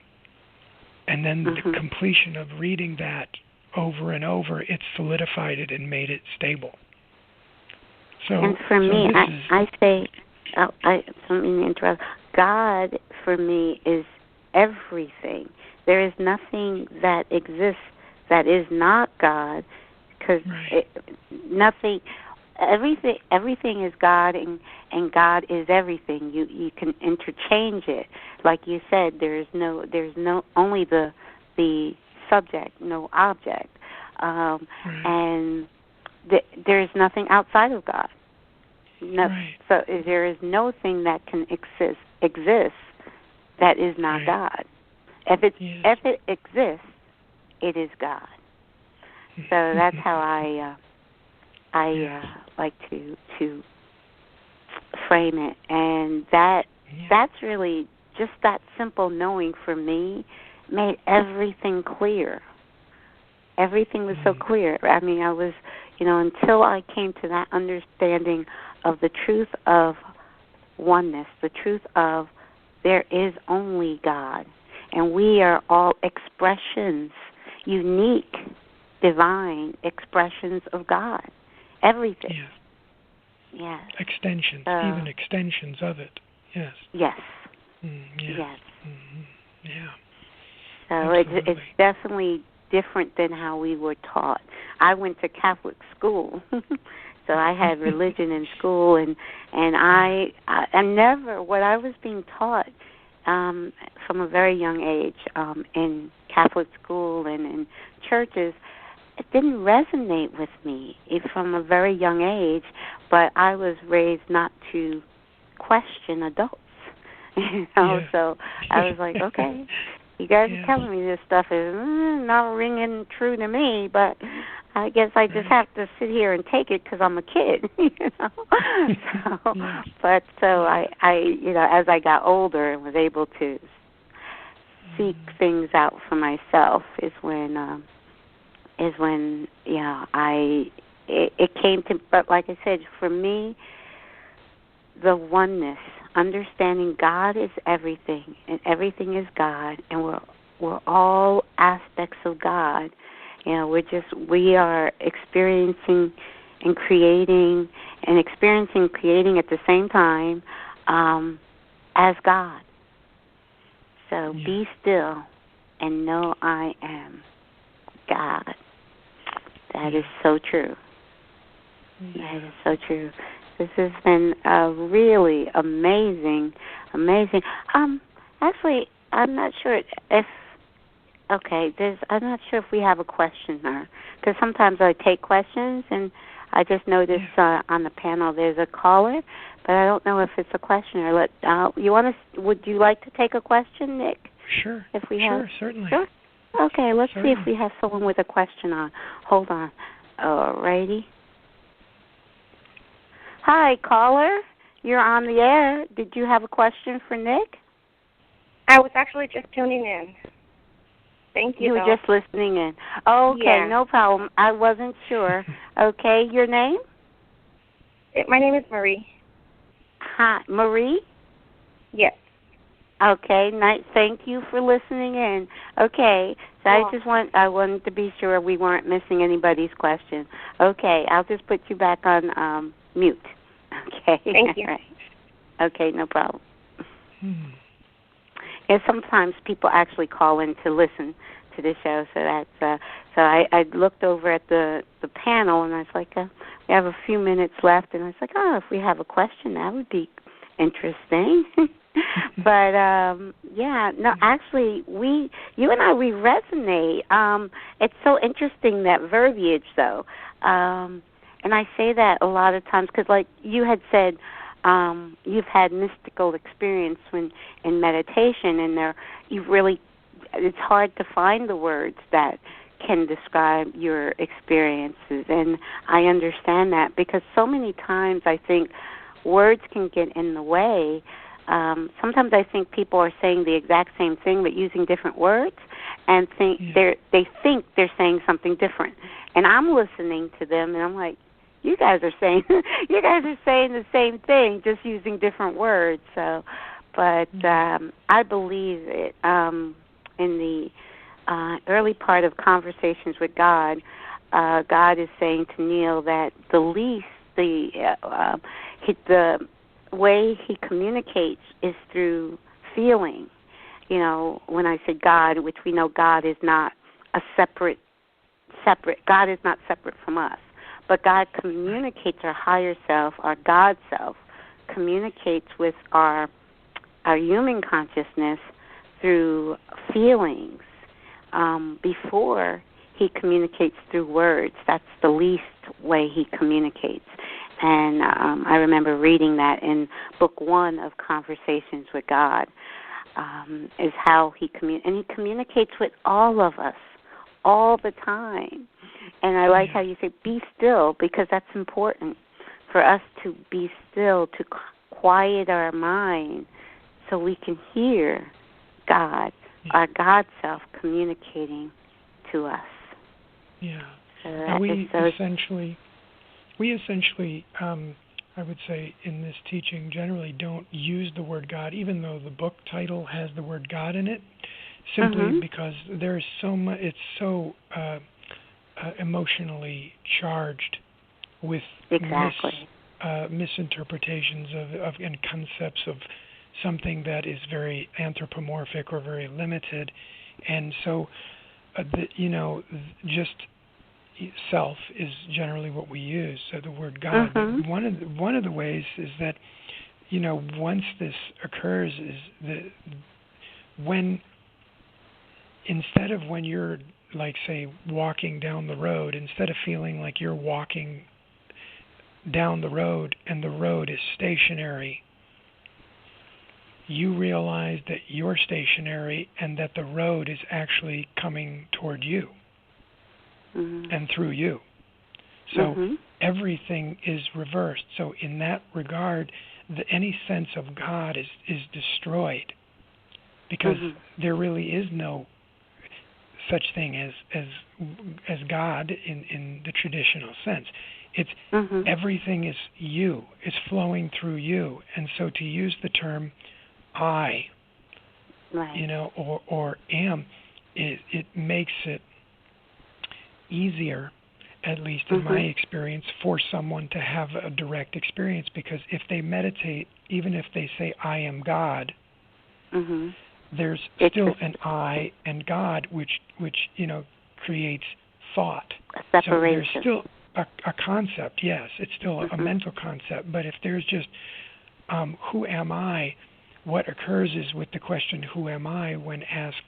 And then the completion of reading that over and over, it solidified it and made it stable. And for me, I say, I don't mean to interrupt, God for me is everything. There is nothing that exists that is not God, because everything is God, and God is everything. You can interchange it, like you said. There's no only the subject, no object, and there is nothing outside of God. So there is no thing that can exist that is not God. If it exists, it is God. So that's how I like to frame it, and that's really just that simple knowing for me made everything clear. Everything was so clear. I mean, I was, until I came to that understanding of the truth of oneness, the truth of there is only God, and we are all expressions, unique, divine expressions of God. Everything. Yes. Extensions, even extensions of it. Yes. Yes. Yes. Yeah. So it's definitely different than how we were taught. I went to Catholic school, so I had religion in school, and I never, what I was being taught from a very young age in Catholic school and in churches, it didn't resonate with me from a very young age, but I was raised not to question adults. So I was like, okay, you guys are telling me this stuff is not ringing true to me, but I guess I just have to sit here and take it because I'm a kid, So I as I got older and was able to seek things out for myself is when it came to. But like I said, for me, the oneness, understanding God is everything, and everything is God, and we're all aspects of God. We are experiencing and creating at the same time as God. So be still and know I am God. That is so true. That is so true. This has been really amazing. Actually, I'm not sure if. Okay, I'm not sure if we have a questioner, because sometimes I take questions, and I just noticed on the panel there's a caller, but I don't know if it's a questioner. Would you like to take a question, Nick? Sure. If we have, certainly. Sure. Okay, let's see if we have someone with a question on. Hold on. Alrighty. Hi, caller. You're on the air. Did you have a question for Nick? I was actually just tuning in. Thank you. You were just listening in. Okay, no problem. I wasn't sure. Okay, your name? My name is Marie. Hi, Marie? Yes. Okay, nice. Thank you for listening in. Okay, so I wanted to be sure we weren't missing anybody's question. Okay, I'll just put you back on mute. Okay. Thank you. All right. Okay, no problem. and sometimes people actually call in to listen to the show. So that's so I looked over at the panel, and I was like, we have a few minutes left, and I was like, if we have a question, that would be interesting. But actually, you and I, we resonate. It's so interesting, that verbiage, though, and I say that a lot of times because, like you had said, you've had mystical experience in meditation, and it's hard to find the words that can describe your experiences, and I understand that because so many times I think words can get in the way. Sometimes I think people are saying the exact same thing but using different words, and they think they're saying something different. And I'm listening to them, and I'm like, you guys are saying the same thing, just using different words. So, but I believe it. In the early part of Conversations with God, God is saying to Neil that the way he communicates is through feeling. You know, when I say God, which we know God is not a separate. God is not separate from us, but God communicates, our higher self, our God self, communicates with our human consciousness through feelings before he communicates through words. That's the least way he communicates. And I remember reading that in Book 1 of Conversations with God, is how he communicates with all of us all the time. And I like how you say, be still, because that's important for us to be still, to quiet our mind so we can hear God, our God self communicating to us. Yeah. So we essentially, I would say, in this teaching, generally don't use the word God, even though the book title has the word God in it, simply because there's so much. It's so emotionally charged with misinterpretations of and concepts of something that is very anthropomorphic or very limited, and so just self is generally what we use. So the word God. One of the ways is that once this occurs is when you're, like, say, walking down the road, instead of feeling like you're walking down the road and the road is stationary, you realize that you're stationary and that the road is actually coming toward you and through you. So everything is reversed. So in that regard, any sense of God is destroyed, because there really is no such thing as God in the traditional sense. It's everything is you. It's flowing through you. And so to use the term I, or am, it makes it easier, at least in my experience, for someone to have a direct experience, because if they meditate, even if they say I am God, there's still an I and God, which creates thought. A separation. So there's still a concept, yes, it's still a mental concept, but if there's just who am I, what occurs is, with the question who am I, when asked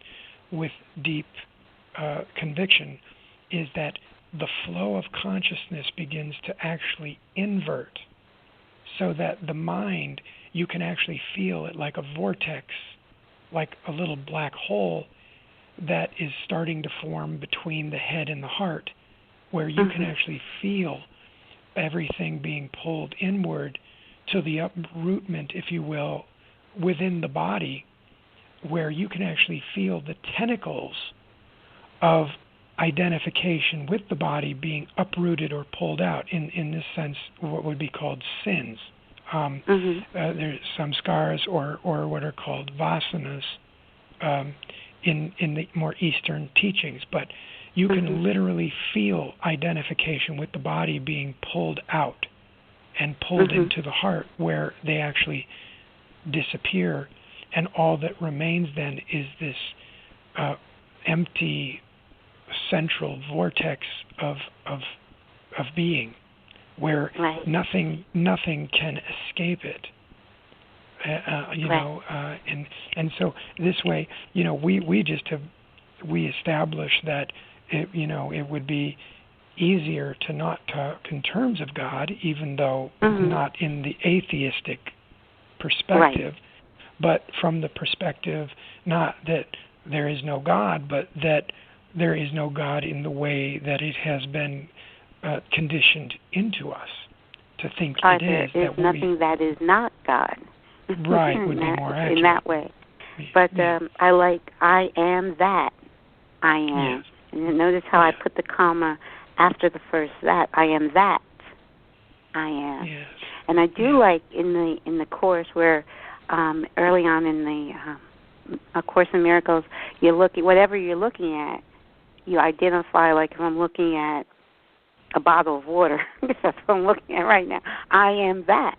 with deep conviction, is that the flow of consciousness begins to actually invert, so that the mind, you can actually feel it like a vortex, like a little black hole that is starting to form between the head and the heart, where you can actually feel everything being pulled inward to the uprootment, if you will, within the body, where you can actually feel the tentacles of identification with the body being uprooted or pulled out, in this sense, what would be called sins. There's some scars or what are called vasanas in the more Eastern teachings, but you can literally feel identification with the body being pulled out and pulled into the heart, where they actually disappear and all that remains then is this empty central vortex of being, where nothing can escape it. And so this way, we established that it would be easier to not talk in terms of God, even though not in the atheistic perspective, but from the perspective not that there is no God, but that there is no God in the way that it has been conditioned into us to think it is. There is nothing that is not God. Right, would be more accurate. In that way. But I like, I am that I am. Yes. And notice how I put the comma after the first that. I am that I am. Yes. And I do like in the course where early on in the A Course in Miracles, you look at whatever you're looking at, you identify, like if I'm looking at a bottle of water, because that's what I'm looking at right now, I am that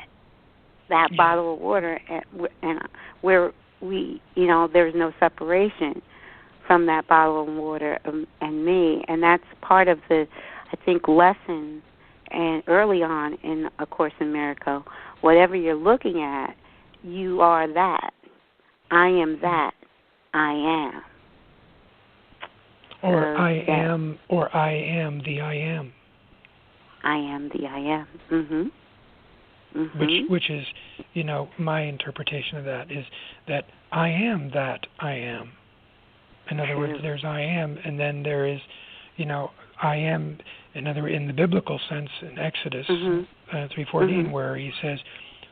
bottle of water, and where we, there's no separation from that bottle of water and me, and that's part of the, I think, lesson, and early on in A Course in Miracles, whatever you're looking at, you are that. I am that. I am. Or I am the I am. I am the I am. Mhm. Mm-hmm. Which is, my interpretation of that is that I am that I am. In other words, there's I am, and then there is, I am. In the biblical sense, in Exodus 3:14, where he says,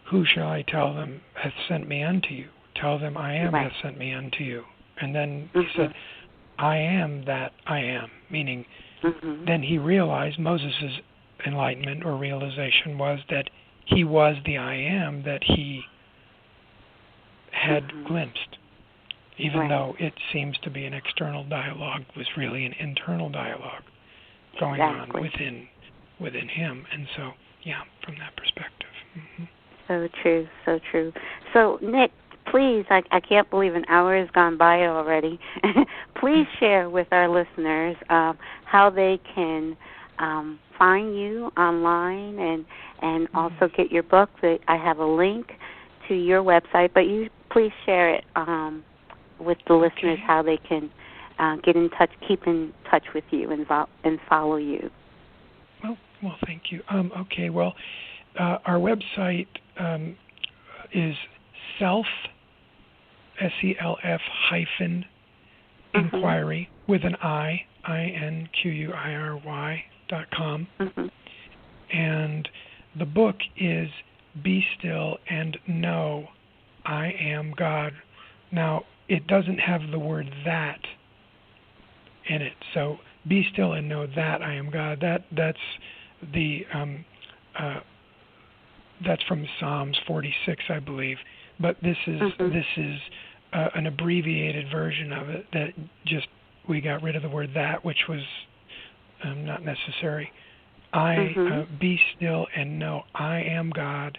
"Who shall I tell them hath sent me unto you? Tell them I am hath sent me unto you." And then he said, "I am that I am," meaning. Then he realized Moses' enlightenment or realization was that he was the I am that he had glimpsed, even though it seems to be an external dialogue, was really an internal dialogue going on within him. And so, from that perspective. So true, so true. So, Nick, please, I can't believe an hour has gone by already. Please share with our listeners how they can find you online and also get your book. I have a link to your website, but you please share it with the listeners how they can get in touch, keep in touch with you and follow you. Well, thank you. Well, our website is SELF hyphen inquiry with an INQUIRY.com. And the book is Be Still and Know I Am God. Now, it doesn't have the word that in it. So, be still and know that I am God. That's the that's from Psalms 46, I believe. But this is an abbreviated version of it that just we got rid of the word that, which was not necessary. Be still and know I am God.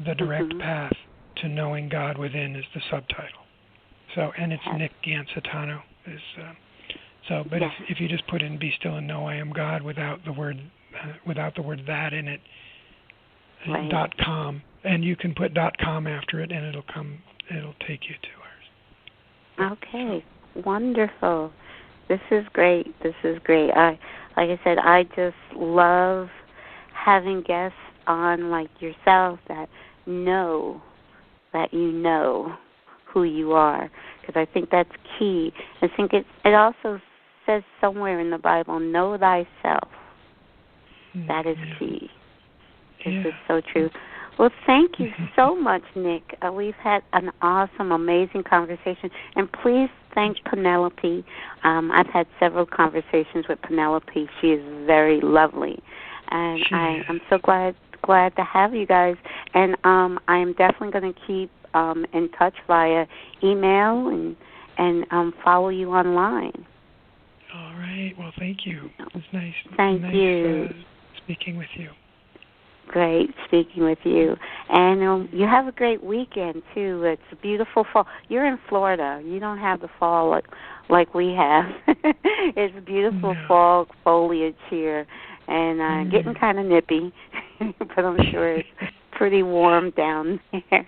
The direct path to knowing God within is the subtitle. So, and it's Nick Gancitano is. But if you just put in "Be still and know I am God" without the word that in it, .com, and you can put .com after it, and it'll take you to ours. Okay, wonderful. This is great. Like I said, I just love having guests on like yourself that know that you know who you are, because I think that's key. I think it also says somewhere in the Bible, know thyself. That is key. This is so true. Well, thank you so much, Nick. We've had an awesome, amazing conversation. And please thank Penelope. I've had several conversations with Penelope. She is very lovely. And I'm so glad to have you guys. And I am definitely going to keep in touch via email and follow you online. All right. Well, thank you. It's nice. Thank you. Speaking with you. Great speaking with you. And you have a great weekend, too. It's a beautiful fall. You're in Florida. You don't have the fall like we have. It's beautiful fall foliage here and getting kind of nippy, but I'm sure it's pretty warm down there.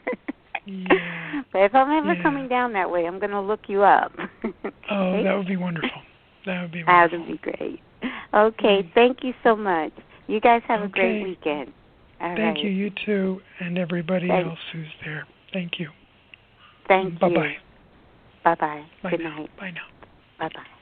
Yeah. But if I'm ever coming down that way, I'm going to look you up. Oh, that would be wonderful. That would be wonderful. That wonderful. would be great. Okay, thank you so much. You guys have a great weekend. All Thank right. you, you too, and everybody else who's there. Thank you. Thank you. Bye-bye. Bye-bye. Bye Good now. night. Bye now. Bye-bye.